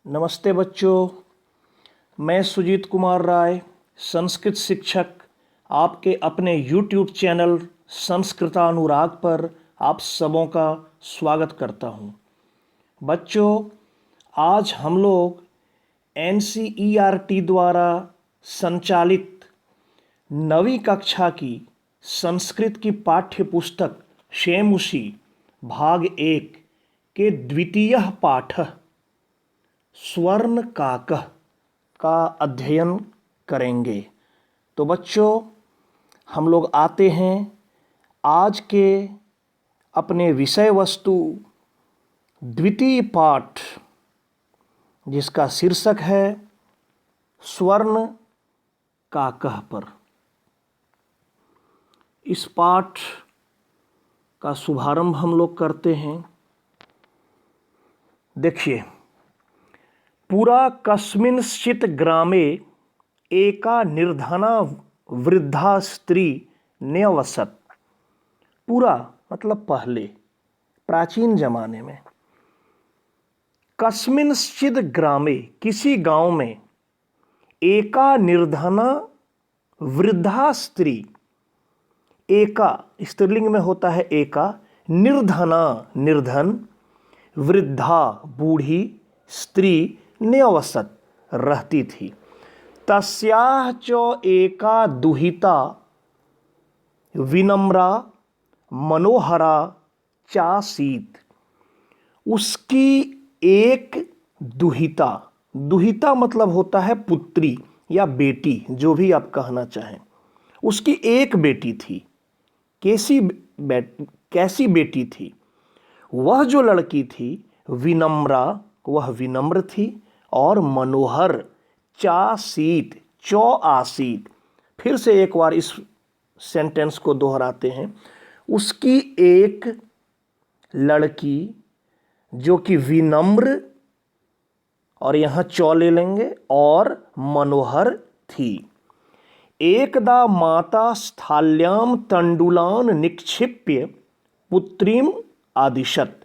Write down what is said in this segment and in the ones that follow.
नमस्ते बच्चों, मैं सुजीत कुमार राय, संस्कृत शिक्षक, आपके अपने YouTube चैनल संस्कृतानुराग पर आप सबों का स्वागत करता हूँ। बच्चों, आज हम लोग NCERT द्वारा संचालित 9वीं कक्षा की संस्कृत की पाठ्य पुस्तक शेमुषी भाग 1 के द्वितीय पाठ स्वर्ण काकः का अध्ययन करेंगे। तो बच्चों, हम लोग आते हैं आज के अपने विषय वस्तु द्वितीय पाठ, जिसका शीर्षक है स्वर्ण काकः पर। इस पाठ का शुभारंभ हम लोग करते हैं। देखिए, पुरा कस्मिंश्चित् ग्रामे एका निर्धना वृद्धा स्त्री न्यवसत्। पुरा मतलब पहले, प्राचीन जमाने में। कस्मिंश्चित् ग्रामे किसी गांव में, एका निर्धना वृद्धा स्त्री, एका स्त्रीलिंग में होता है एका, निर्धना निर्धन, वृद्धा बूढ़ी, स्त्री न्यवसत् रहती थी। तस्याः च एका दुहिता विनम्रा मनोहरा चासीत्। उसकी एक दुहिता, दुहिता मतलब होता है पुत्री या बेटी, जो भी आप कहना चाहें। उसकी एक बेटी थी। कैसी बेटी थी? वह जो लड़की थी विनम्रा, वह विनम्र थी, और मनोहर चासीत, चौ आसीत। फिर से एक बार इस सेंटेंस को दोहराते हैं। उसकी एक लड़की जो कि विनम्र, और यहाँ चौ ले लेंगे, और मनोहर थी। एकदा माता स्थाल्यां तंडुलान निक्षिप्य पुत्रीम आदिशत।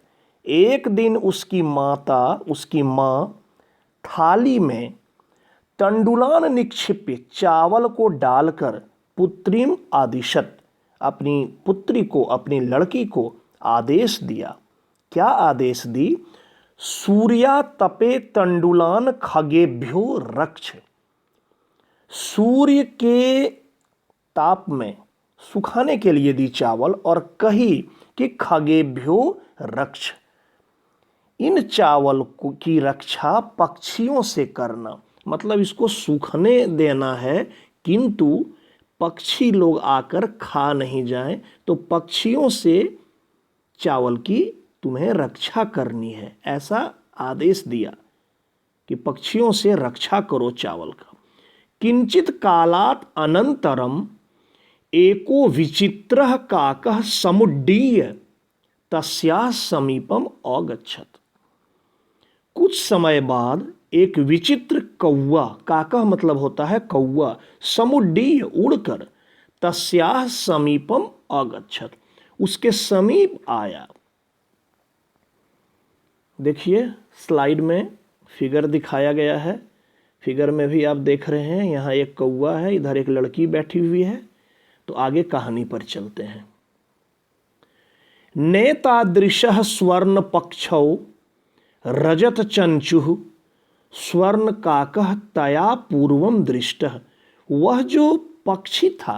एक दिन उसकी माँ थाली में तंडुलान निक्षिप्य, चावल को डालकर, पुत्रीम आदिशत, अपनी पुत्री को, अपनी लड़की को आदेश दिया। क्या आदेश दी? सूर्या तपे तंडुलान खगेभ्यो रक्ष। सूर्य के ताप में सुखाने के लिए दी चावल, और कही कि खगेभ्यो रक्ष, इन चावल की रक्षा पक्षियों से करना। मतलब इसको सूखने देना है, किंतु पक्षी लोग आकर खा नहीं जाएं, तो पक्षियों से चावल की तुम्हें रक्षा करनी है, ऐसा आदेश दिया कि पक्षियों से रक्षा करो चावल का। किंचित कालात् अनंतरम एको विचित्रः काकः समुड्डीय तस्याः समीपम अगच्छत्। कुछ समय बाद एक विचित्र कौवा, काकः मतलब होता है कौवा, समुड्डीय उड़कर, तस्याः समीपम अगच्छत्, उसके समीप आया। देखिए, स्लाइड में फिगर दिखाया गया है। फिगर में भी आप देख रहे हैं, यहाँ एक कौवा है, इधर एक लड़की बैठी हुई है। तो आगे कहानी पर चलते हैं। नेतादृशः स्वर्ण पक्षौ रजत चंचुः स्वर्ण काकः तया पूर्वम दृष्टः। वह जो पक्षी था,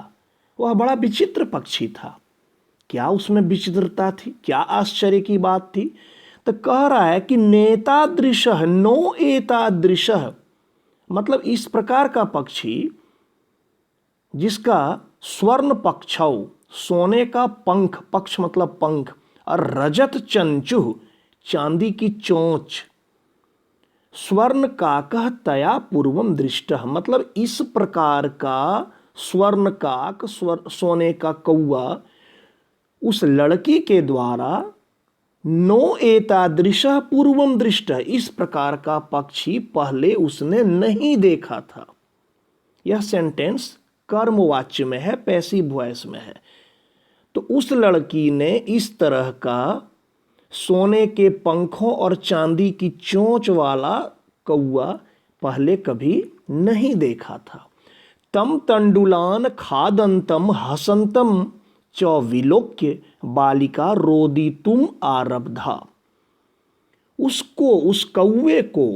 वह बड़ा विचित्र पक्षी था। क्या उसमें विचित्रता थी? क्या आश्चर्य की बात थी? तो कह रहा है कि नेतादृशः, नो एतादृशः, मतलब इस प्रकार का पक्षी जिसका स्वर्ण पक्षौ, सोने का पंख, पक्ष मतलब पंख, और रजत चंचुः, चांदी की चोंच, स्वर्ण काकः तया पूर्वम दृष्टः, मतलब इस प्रकार का स्वर्ण काक, सोने का कौवा, उस लड़की के द्वारा, नो एतादृशः पूर्वम दृष्टः, इस प्रकार का पक्षी पहले उसने नहीं देखा था। यह सेंटेंस कर्मवाच्य में है, पैसिव वॉइस में है। तो उस लड़की ने इस तरह का सोने के पंखों और चांदी की चोंच वाला कौआ पहले कभी नहीं देखा था। तम तंडुलान खादंतम हसंतम च विलोक्य बालिका रोदितुम आरब्धा। उसको, उस कौवे को,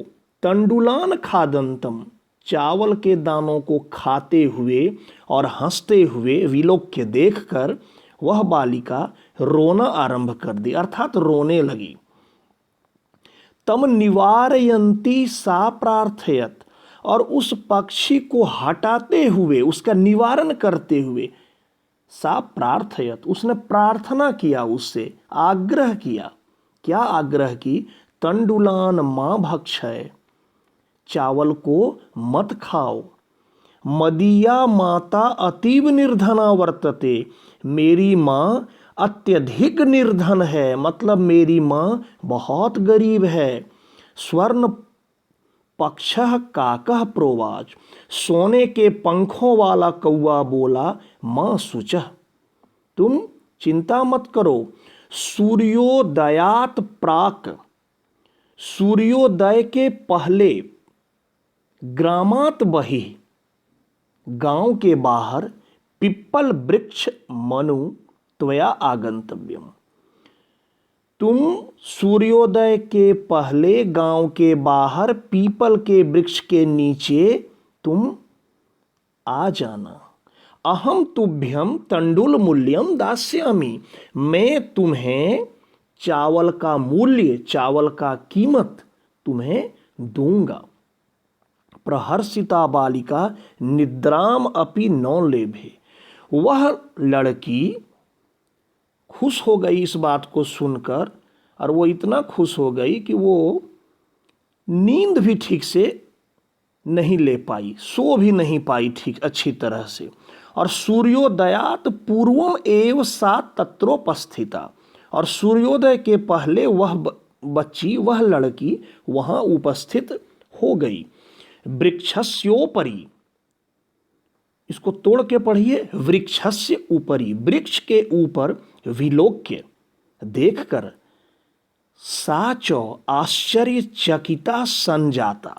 तंडुलान खादंतम, चावल के दानों को खाते हुए और हंसते हुए, विलोक्य देखकर, वह बालिका रोना आरंभ कर दी, अर्थात रोने लगी। तम निवारयंती सा प्रार्थयत, और उस पक्षी को हटाते हुए, उसका निवारण करते हुए, सा प्रार्थयत, उसने प्रार्थना किया, उससे आग्रह किया। क्या आग्रह की? तंडुलान मां भक्षय, चावल को मत खाओ। मदीया माता अतीब निर्धना वर्तते, मेरी माँ अत्यधिक निर्धन है, मतलब मेरी माँ बहुत गरीब है। स्वर्ण पक्षः काकः प्रोवाच, सोने के पंखों वाला कौवा बोला, माँ शुचः, तुम चिंता मत करो। सूर्योदयात प्राक, सूर्योदय के पहले, ग्रामात बहि, गांव के बाहर, पिप्पल वृक्ष मनु त्वया आगंतव्यम, तुम सूर्योदय के पहले गांव के बाहर पीपल के वृक्ष के नीचे तुम आ जाना। अहम तुभ्यम तंडुल मूल्यम दास्यामि, मैं तुम्हें चावल का मूल्य, चावल का कीमत तुम्हें दूंगा। प्रहर्षिता बालिका निद्राम अपि न लेभे, वह लड़की खुश हो गई इस बात को सुनकर, और वो इतना खुश हो गई कि वो नींद भी ठीक से नहीं ले पाई, सो भी नहीं पाई ठीक अच्छी तरह से। और सूर्योदयात पूर्वम एव सा तत्रोपस्थिता, और सूर्योदय के पहले वह बच्ची, वह लड़की वहां उपस्थित हो गई। वृक्षस्योपरि, इसको तोड़ के पढ़िए, वृक्षस्य ऊपरी, वृक्ष के ऊपर, विलोक्य देखकर, साचो आश्चर्यचकिता संजाता,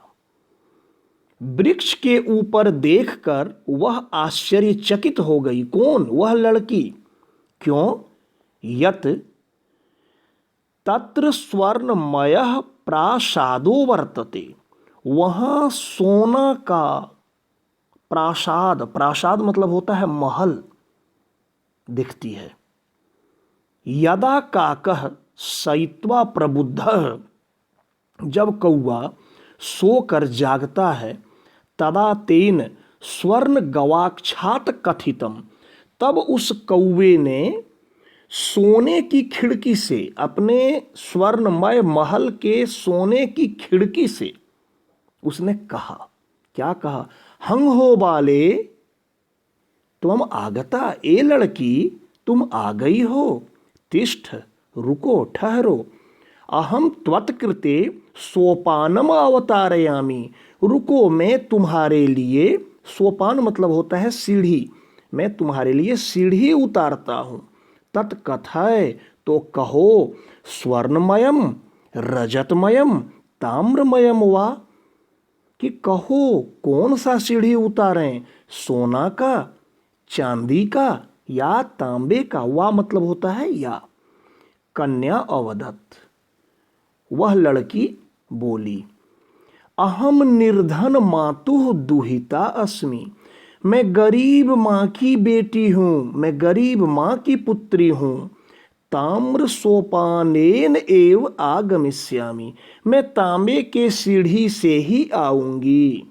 वृक्ष के ऊपर देखकर वह आश्चर्यचकित हो गई। कौन? वह लड़की। क्यों? यत तत्र स्वर्णमयः प्रासादो वर्तते, वहां सोना का प्रासाद, प्रासाद मतलब होता है महल, दिखती है। यदा काकः शयित्वा प्रबुद्धः, जब कौवा सोकर जागता है, तदा तेन स्वर्ण गवाक्षात कथितम, तब उस कौवे ने सोने की खिड़की से, अपने स्वर्णमय महल के सोने की खिड़की से उसने कहा। क्या कहा? हंग हो बाले, तुम आगता, ए लड़की तुम आ गई हो। तिष्ठ, रुको, ठहरो। अहम त्वत्कृते सोपानम अवतारयामि, रुको, मैं तुम्हारे लिए, सोपान मतलब होता है सीढ़ी, मैं तुम्हारे लिए सीढ़ी उतारता हूं। तत्कथय, तो कहो, स्वर्णमयम रजतमयम ताम्रमयम वा, कि कहो कौन सा सीढ़ी उतारें, सोना का, चांदी का या तांबे का। वा मतलब होता है या। कन्या अवदत, वह लड़की बोली, अहम निर्धन मातुः दुहिता अस्मि, मैं गरीब माँ की बेटी हूँ, मैं गरीब माँ की पुत्री हूँ। ताम्र सोपानेन एव आगमिष्यामि, मैं तांबे के सीढ़ी से ही आऊंगी।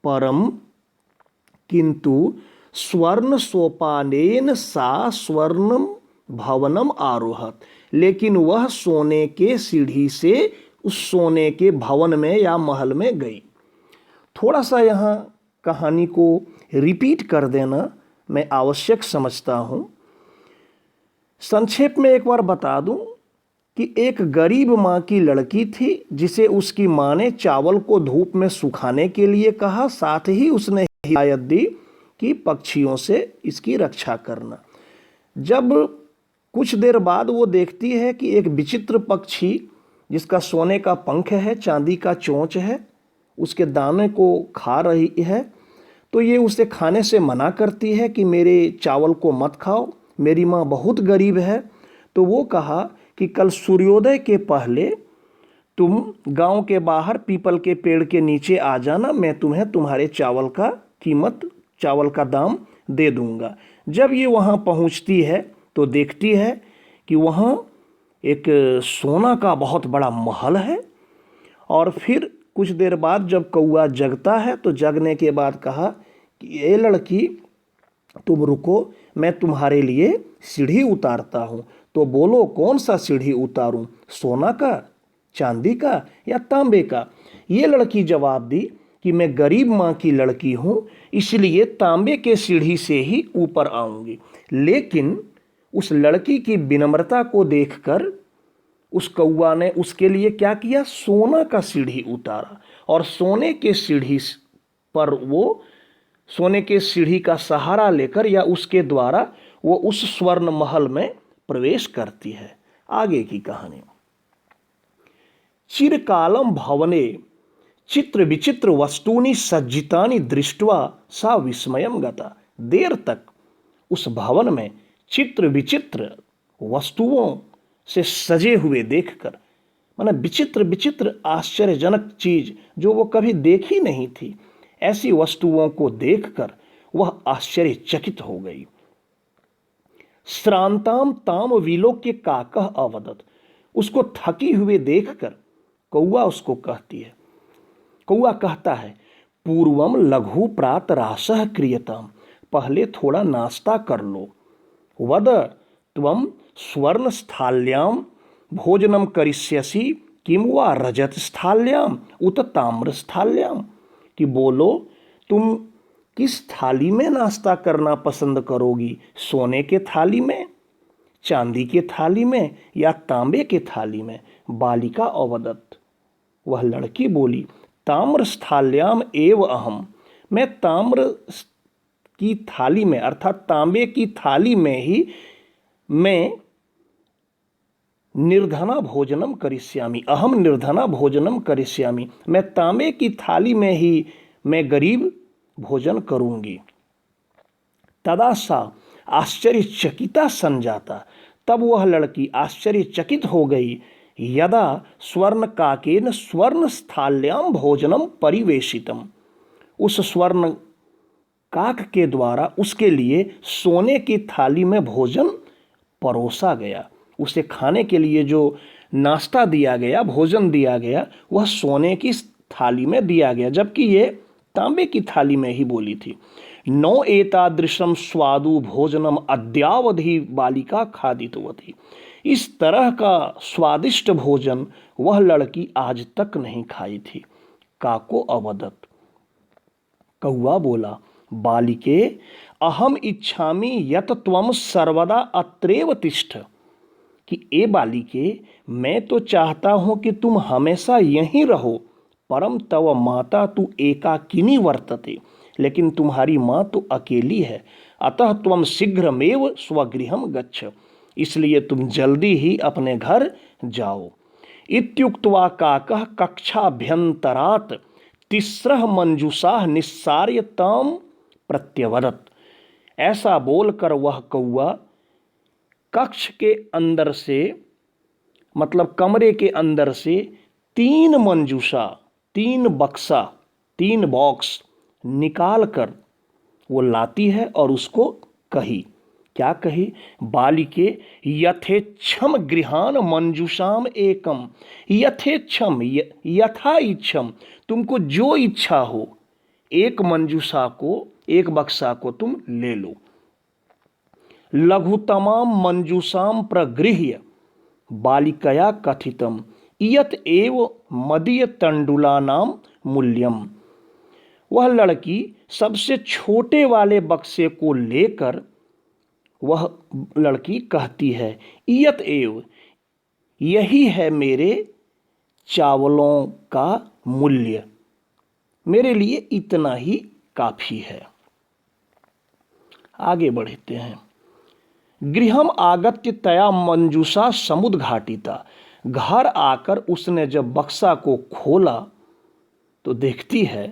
परम किंतु स्वर्ण सोपानेन सा स्वर्णम भवनम आरोहत, लेकिन वह सोने के सीढ़ी से उस सोने के भवन में या महल में गई। थोड़ा सा यहाँ कहानी को रिपीट कर देना मैं आवश्यक समझता हूँ। संक्षेप में एक बार बता दूं कि एक गरीब माँ की लड़की थी, जिसे उसकी माँ ने चावल को धूप में सुखाने के लिए कहा, साथ ही उसने हिदायत दी कि पक्षियों से इसकी रक्षा करना। जब कुछ देर बाद वो देखती है कि एक विचित्र पक्षी, जिसका सोने का पंख है, चांदी का चोंच है, उसके दाने को खा रही है, तो ये उसे खाने से मना करती है कि मेरे चावल को मत खाओ, मेरी माँ बहुत गरीब है। तो वो कहा कि कल सूर्योदय के पहले तुम गांव के बाहर पीपल के पेड़ के नीचे आ जाना, मैं तुम्हें तुम्हारे चावल का कीमत, चावल का दाम दे दूंगा। जब ये वहाँ पहुँचती है तो देखती है कि वहाँ एक सोना का बहुत बड़ा महल है। और फिर कुछ देर बाद जब कौआ जगता है तो जगने के बाद कहा कि ये लड़की, तुम रुको, मैं तुम्हारे लिए सीढ़ी उतारता हूँ। तो बोलो कौन सा सीढ़ी उतारूं, सोना का, चांदी का या तांबे का? ये लड़की जवाब दी कि मैं गरीब माँ की लड़की हूँ, इसलिए तांबे के सीढ़ी से ही ऊपर आऊंगी। लेकिन उस लड़की की विनम्रता को देखकर उस कौआ ने उसके लिए क्या किया, सोना का सीढ़ी उतारा। और सोने के सीढ़ी पर वो, सोने के सीढ़ी का सहारा लेकर या उसके द्वारा वो उस स्वर्ण महल में प्रवेश करती है। आगे की कहानी। चिरकालम भवने चित्र विचित्र वस्तूनि सज्जितानि दृष्ट्वा सा विस्मयम गता। देर तक उस भवन में चित्र विचित्र वस्तुओं से सजे हुए देखकर, माना विचित्र विचित्र आश्चर्यजनक चीज जो वो कभी देखी नहीं थी, ऐसी वस्तुओं को देखकर वह आश्चर्यचकित हो गई। श्रांताम ताम विलोक्य काकः अवदत्। उसको थकी हुए देखकर कौआ उसको कहती है, कौआ कहता है, पूर्वम लघु प्रात रासः क्रियताम। पहले थोड़ा नाश्ता कर लो। वद त्वम स्वर्ण स्थाल्याम भोजनम करिष्यसि किम वा रजत स्थाल्याम उत ताम्र स्थाल्याम। कि बोलो तुम किस थाली में नाश्ता करना पसंद करोगी, सोने के थाली में, चांदी के थाली में या तांबे के थाली में? बालिका अवदत्, वह लड़की बोली, ताम्र स्थाल्याम एव अहम। मैं ताम्र की थाली में अर्थात तांबे की थाली में ही मैं निर्धना भोजनम करिष्यामि, अहम निर्धना भोजनम करिष्यामि। मैं तांबे की थाली में ही मैं गरीब भोजन करूंगी। तदा सा आश्चर्यचकिता संजाता। तब वह लड़की आश्चर्यचकित हो गई। यदा स्वर्ण काकेन स्वर्ण स्थाल्याम भोजनम परिवेशितम। उस स्वर्ण काक के द्वारा उसके लिए सोने की थाली में भोजन परोसा गया। उसे खाने के लिए जो नाश्ता दिया गया, भोजन दिया गया, वह सोने की थाली में दिया गया, जबकि ये तांबे की थाली में ही बोली थी। नौ एतादृशम स्वादु भोजनम अद्यावधि बालिका खादितवती। इस तरह का स्वादिष्ट भोजन वह लड़की आज तक नहीं खाई थी। काको अवदत्, कौआ बोला, बालिके अहम इच्छामि यत त्वम सर्वदा अत्रेव तिष्ठ। कि ए बालिके, मैं तो चाहता हूं कि तुम हमेशा यहीं रहो। परम तव माता तु एकाकिनी वर्तते। लेकिन तुम्हारी माँ तो अकेली है। अतः त्वम शीघ्रमेव स्वगृहम गच्छ। इसलिए तुम जल्दी ही अपने घर जाओ। इत्युक्त्वा काकः कक्षाभ्यंतरात् तिस्रः मंजूषाः निस्सार्य ताम प्रत्यवदत्। ऐसा बोलकर वह कौआ कक्ष के अंदर से, मतलब कमरे के अंदर से 3 मंजूषा, 3 बक्सा, 3 बॉक्स निकाल कर वो लाती है और उसको कही, क्या कही, बालिके यथेच्छम गृहान मंजूषाम एकम। यथेच्छम, यथा इच्छम, तुमको जो इच्छा हो, एक मंजूषा को, एक बक्सा को तुम ले लो। लघुतमाम मंजूषाम प्रगृह्य बालिकया कथितम इयत एव मदीय तंडुलानाम मूल्यम। वह लड़की सबसे छोटे वाले बक्से को लेकर वह लड़की कहती है, इयत एव, यही है मेरे चावलों का मूल्य, मेरे लिए इतना ही काफी है। आगे बढ़ते हैं। गृहम आगत्य तया मंजूषा समुद्घाटिता। घर आकर उसने जब बक्सा को खोला तो देखती है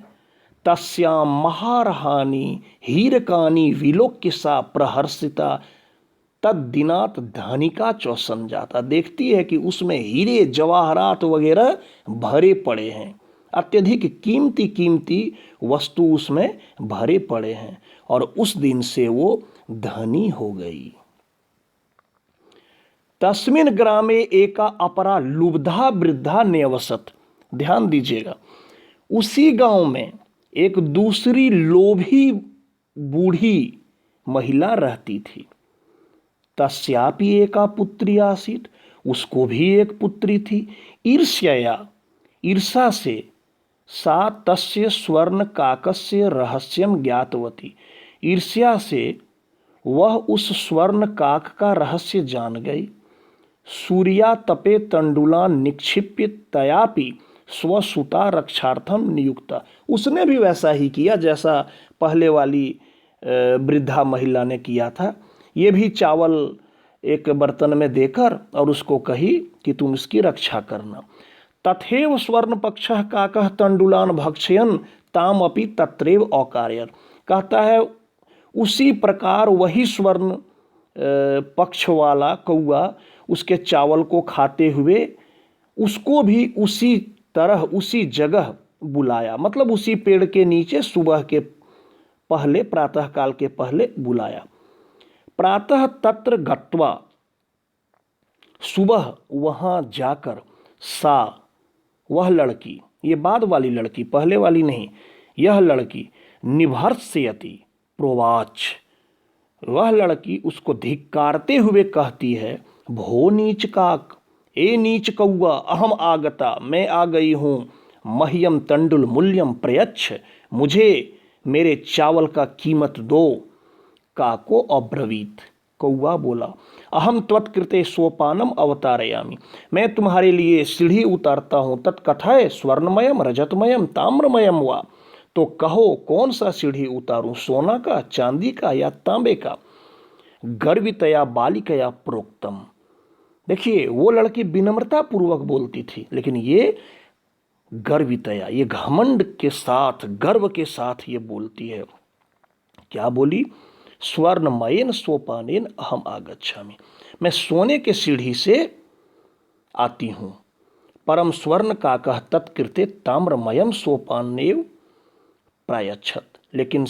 तस्याम महारहानी हीरकानी विलोक्य सा प्रहर्षिता तद्दिनात धनिका चौसन जाता। देखती है कि उसमें हीरे जवाहरात वगैरह भरे पड़े हैं, अत्यधिक कीमती कीमती वस्तु उसमें भरे पड़े हैं, और उस दिन से वो धनी हो गई। तस्मिन ग्रामे एका अपरा लुब्धा वृद्धा न्यवसत। ध्यान दीजिएगा, उसी गांव में एक दूसरी लोभी बूढ़ी महिला रहती थी। तस्यापि एका पुत्री आसीत, उसको भी एक पुत्री थी। ईर्ष्या, ईर्षा से सा तस्य स्वर्ण काकस्य रहस्यम ज्ञातवती। ईर्ष्या से वह उस स्वर्ण काक का रहस्य जान गई। सूर्या तपे तंडुलान निक्षिप्य तयापि स्वसुता रक्षार्थम नियुक्ता। उसने भी वैसा ही किया जैसा पहले वाली वृद्धा महिला ने किया था। ये भी चावल एक बर्तन में देकर और उसको कही कि तुम इसकी रक्षा करना। तथैव स्वर्ण पक्षः काकः तंडुलान भक्षयन ताम अपि तत्रैव औकार्यत। कहता है उसी प्रकार वही स्वर्ण पक्ष वाला कौआ उसके चावल को खाते हुए उसको भी उसी तरह उसी जगह बुलाया, मतलब उसी पेड़ के नीचे सुबह के पहले, प्रातः काल के पहले बुलाया। प्रातः तत्र गत्वा, सुबह वहां जाकर, सा वह लड़की, ये बाद वाली लड़की, पहले वाली नहीं, यह लड़की निभर्त्सयति प्रोवाच, वह लड़की उसको धिक्कारते हुए कहती है, भो नीच काक, ए नीच कौआ, अहम आगता, मैं आ गई हूं, मह्यम तंडुल मूल्यम प्रयच्छ, मुझे मेरे चावल का कीमत दो। काको अब्रवीत, कौआ बोला, अहम त्वत्कृते सोपानम अवतारयामि, मैं तुम्हारे लिए सीढ़ी उतारता हूं, तत्कथय स्वर्णमयम रजतमयम ताम्रमयम वा, तो कहो कौन सा सीढ़ी उतारूं, सोना का, चांदी का या तांबे का। गर्वितया बालिकया प्रोक्तम। देखिए वो लड़की विनम्रता पूर्वक बोलती थी, लेकिन ये गर्वितया, ये घमंड के साथ, गर्व के साथ ये बोलती है। क्या बोली? स्वर्णमयेन सोपानेन अहम आगच्छामि, मैं सोने के सीढ़ी से आती हूं। परम स्वर्ण काकः तत्कृते ताम्रमयम सोपानेव प्रायच्छत। लेकिन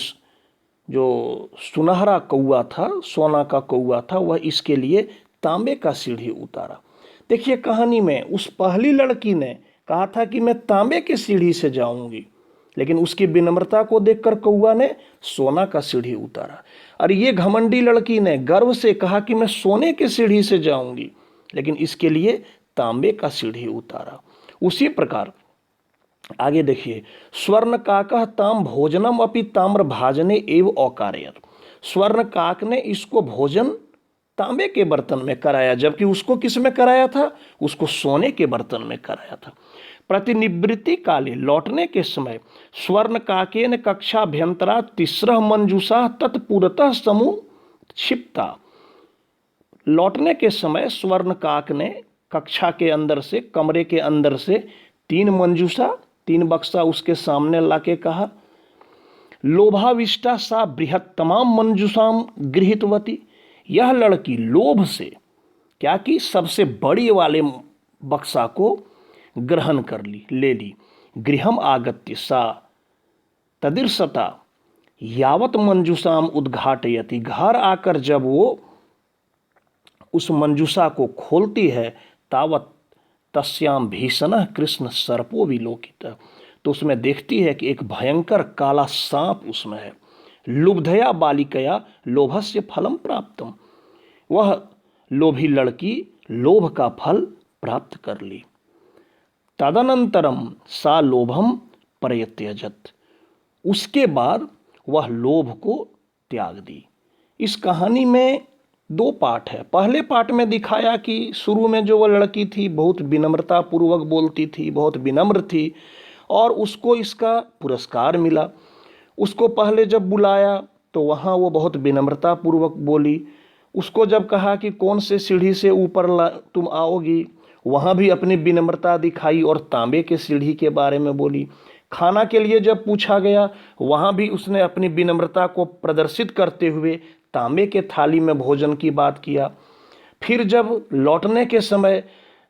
जो सुनहरा कौआ था, सोना का कौआ था, वह इसके लिए तांबे का सीढ़ी उतारा। देखिए कहानी में उस पहली लड़की ने कहा था कि मैं तांबे के सीढ़ी से जाऊंगी, लेकिन उसकी विनम्रता को देखकर कौआ ने सोना का सीढ़ी उतारा। और ये घमंडी लड़की ने गर्व से कहा कि मैं सोने के सीढ़ी से जाऊंगी, लेकिन इसके लिए तांबे का सीढ़ी उतारा। उसी प्रकार आगे देखिए, स्वर्ण काकः ताम भोजनम अपि ताम्र भाजने एव औकार्यत। स्वर्ण काक ने इसको भोजन तांबे के बर्तन में कराया, जबकि उसको किस में कराया था? उसको सोने के बर्तन में कराया था। प्रतिनिवृत्ति काले, लौटने के समय, स्वर्ण काकेन कक्षाभ्यंतरा तिस्रः मंजूषा तत्पुरतः समूह क्षिप्ता। लौटने के समय स्वर्ण काक ने कक्षा के अंदर से, कमरे के अंदर से 3 मंजूषा, 3 बक्सा उसके सामने लाके कहा, लोभाविष्टा सा बृहत्तमाम मंजूषाम गृहीतवती। यह लड़की लोभ से क्या की? सबसे बड़ी वाले बक्सा को ग्रहण कर ली, ले ली। गृहम आगत्य सा तदिर्षता यावत मंजूषाम उद्घाटयति। घर आकर जब वो उस मंजूषा को खोलती है, तावत तस्याम भीषण कृष्ण सर्पो विलोकित, तो उसमें देखती है कि एक भयंकर काला सांप उसमें है। लुब्धया बालिकया लोभस्य फलम प्राप्तम, वह लोभी लड़की लोभ का फल प्राप्त कर ली। तदनंतरम सा लोभम परित्यजत, उसके बाद वह लोभ को त्याग दी। इस कहानी में 2 पार्ट है। पहले पार्ट में दिखाया कि शुरू में जो वह लड़की थी बहुत विनम्रता पूर्वक बोलती थी, बहुत विनम्र थी, और उसको इसका पुरस्कार मिला। उसको पहले जब बुलाया तो वहाँ वो बहुत विनम्रता पूर्वक बोली। उसको जब कहा कि कौन से सीढ़ी से ऊपर तुम आओगी, वहाँ भी अपनी विनम्रता दिखाई और तांबे के सीढ़ी के बारे में बोली। खाना के लिए जब पूछा गया वहाँ भी उसने अपनी विनम्रता को प्रदर्शित करते हुए तांबे के थाली में भोजन की बात किया। फिर जब लौटने के समय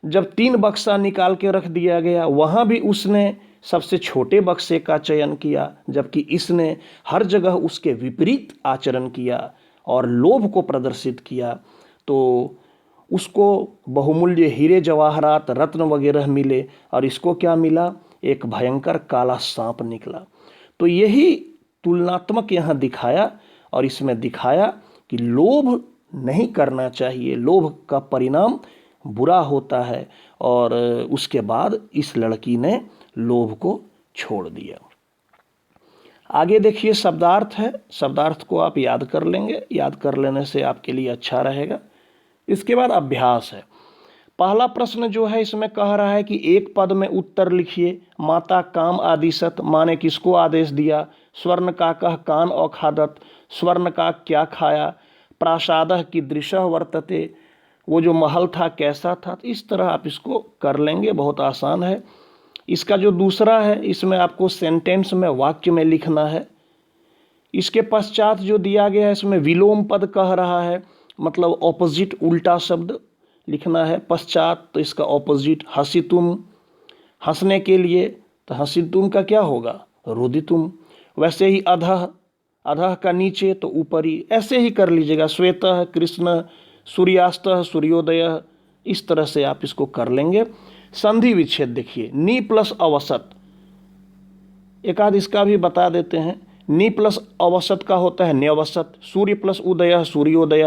जब 3 बक्सा निकाल के रख दिया गया वहाँ भी उसने सबसे छोटे बक्से का चयन किया, जबकि इसने हर जगह उसके विपरीत आचरण किया और लोभ को प्रदर्शित किया। तो उसको बहुमूल्य हीरे जवाहरात रत्न वगैरह मिले और इसको क्या मिला? एक भयंकर काला सांप निकला। तो यही तुलनात्मक यहाँ दिखाया और इसमें दिखाया कि लोभ नहीं करना चाहिए, लोभ का परिणाम बुरा होता है। और उसके बाद इस लड़की ने लोभ को छोड़ दिया। आगे देखिए शब्दार्थ है, शब्दार्थ को आप याद कर लेंगे, याद कर लेने से आपके लिए अच्छा रहेगा। इसके बाद अभ्यास है। पहला प्रश्न जो है इसमें कह रहा है कि एक पद में उत्तर लिखिए। माता काम आदिशत, माँ ने किसको आदेश दिया? स्वर्ण का कह कान औखादत, स्वर्ण का क्या खाया? प्रासादः कीदृशः वर्तते, वो जो महल था कैसा था? तो इस तरह आप इसको कर लेंगे, बहुत आसान है। इसका जो दूसरा है इसमें आपको सेंटेंस में, वाक्य में लिखना है। इसके पश्चात जो दिया गया है इसमें विलोम पद कह रहा है, मतलब ऑपोजिट, उल्टा शब्द लिखना है। पश्चात तो इसका ऑपोजिट, हसितुम, हंसने के लिए, तो हसितुम का क्या होगा? रुदितुम। वैसे ही अधः, अधः का नीचे तो ऊपरी, ऐसे ही कर लीजिएगा। श्वेतः कृष्ण, सूर्यास्तः सूर्योदय, इस तरह से आप इसको कर लेंगे। संधि विच्छेद देखिए, नी प्लस अवसत, एक आध इसका भी बता देते हैं। नी प्लस अवसत का होता है न्यवसत, सूर्य प्लस उदय सूर्योदय,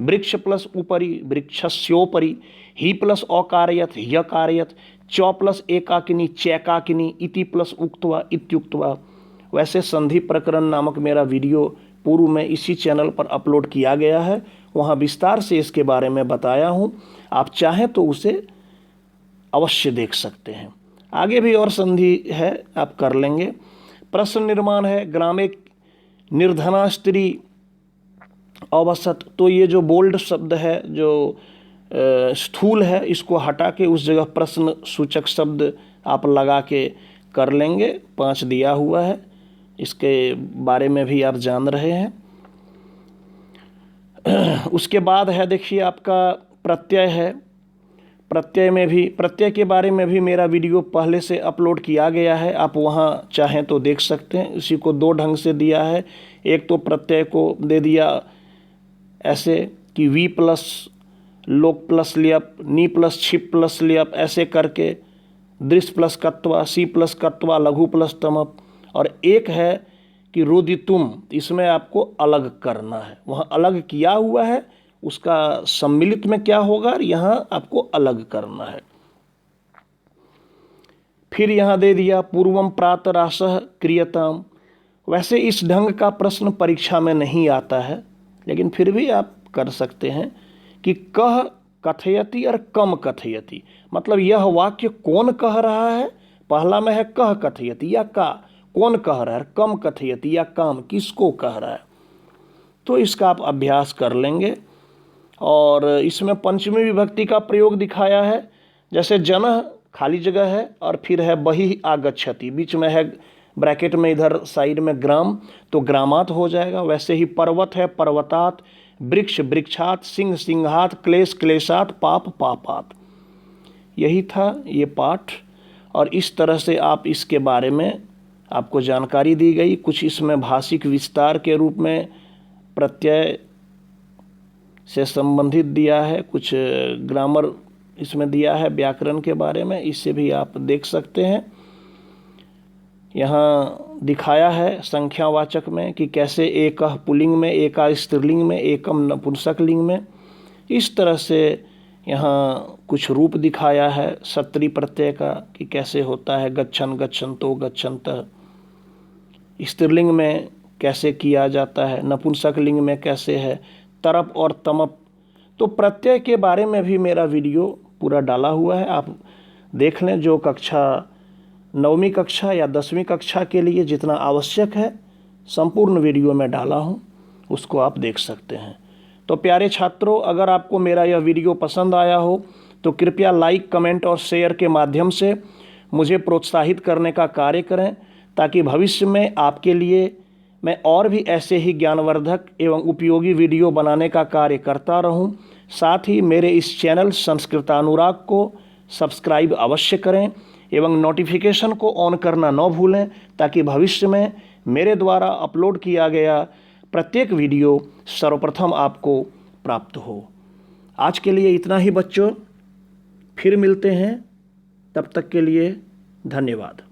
वृक्ष प्लस ऊपरी वृक्षस्योपरि, ही प्लस अकारयत ह्यकारयत, च प्लस एकाकिनी चैकाकिनी, इति प्लस उक्त्वा इत्युक्त्वा। वैसे संधि प्रकरण नामक मेरा वीडियो पूर्व में इसी चैनल पर अपलोड किया गया है, वहाँ विस्तार से इसके बारे में बताया हूँ। आप चाहें तो उसे अवश्य देख सकते हैं। आगे भी और संधि है, आप कर लेंगे। प्रश्न निर्माण है, ग्रामे निर्धना स्त्री अवसत, तो ये जो बोल्ड शब्द है, जो स्थूल है, इसको हटा के उस जगह प्रश्न सूचक शब्द आप लगा के कर लेंगे। 5 दिया हुआ है, इसके बारे में भी आप जान रहे हैं। उसके बाद है देखिए आपका प्रत्यय है। प्रत्यय में भी, प्रत्यय के बारे में भी मेरा वीडियो पहले से अपलोड किया गया है, आप वहाँ चाहें तो देख सकते हैं। इसी को 2 ढंग से दिया है। एक तो प्रत्यय को दे दिया ऐसे कि वी प्लस लोक प्लस लियप, नी प्लस छिप प्लस लियप, ऐसे करके दृश्य प्लस कत्वा, सी प्लस कत्वा, लघु प्लस तमप। और एक है कि रुदितुम, इसमें आपको अलग करना है, वहाँ अलग किया हुआ है, उसका सम्मिलित में क्या होगा, यहाँ आपको अलग करना है। फिर यहाँ दे दिया पूर्वम प्रातरासः क्रियताम। वैसे इस ढंग का प्रश्न परीक्षा में नहीं आता है, लेकिन फिर भी आप कर सकते हैं कि कह कथयति और कम कथयति, मतलब यह वाक्य कौन कह रहा है। पहला में है कह कथयति या का, कौन कह रहा है, कम कथयति या काम, किसको कह रहा है। तो इसका आप अभ्यास कर लेंगे। और इसमें पंचमी विभक्ति का प्रयोग दिखाया है, जैसे जनः खाली जगह है और फिर है बहि आगच्छति, बीच में है ब्रैकेट में इधर साइड में ग्राम, तो ग्रामात हो जाएगा। वैसे ही पर्वत है पर्वतात, वृक्ष वृक्षात, सिंह सिंहात, क्लेश क्लेशात, पाप पापात। यही था ये पाठ। और इस तरह से आप इसके बारे में आपको जानकारी दी गई। कुछ इसमें भाषिक विस्तार के रूप में प्रत्यय से संबंधित दिया है, कुछ ग्रामर इसमें दिया है व्याकरण के बारे में, इससे भी आप देख सकते हैं। यहाँ दिखाया है संख्यावाचक में कि कैसे एकः पुल्लिंग में, एका स्त्रीलिंग में, एकम नपुंसकलिंग में। इस तरह से यहाँ कुछ रूप दिखाया है सत्री प्रत्यय का कि कैसे होता है, गच्छन गच्छन्तो गच्छन्तः। स्त्रीलिंग में कैसे किया जाता है, नपुंसकलिंग में कैसे है, तरप और तमप। तो प्रत्यय के बारे में भी मेरा वीडियो पूरा डाला हुआ है, आप देख लें। जो कक्षा 9वीं कक्षा या 10वीं कक्षा के लिए जितना आवश्यक है संपूर्ण वीडियो में डाला हूँ, उसको आप देख सकते हैं। तो प्यारे छात्रों, अगर आपको मेरा यह वीडियो पसंद आया हो तो कृपया लाइक, कमेंट और शेयर के माध्यम से मुझे प्रोत्साहित करने का कार्य करें, ताकि भविष्य में आपके लिए मैं और भी ऐसे ही ज्ञानवर्धक एवं उपयोगी वीडियो बनाने का कार्य करता रहूं। साथ ही मेरे इस चैनल संस्कृतानुराग को सब्सक्राइब अवश्य करें एवं नोटिफिकेशन को ऑन करना न भूलें, ताकि भविष्य में मेरे द्वारा अपलोड किया गया प्रत्येक वीडियो सर्वप्रथम आपको प्राप्त हो। आज के लिए इतना ही बच्चों, फिर मिलते हैं, तब तक के लिए धन्यवाद।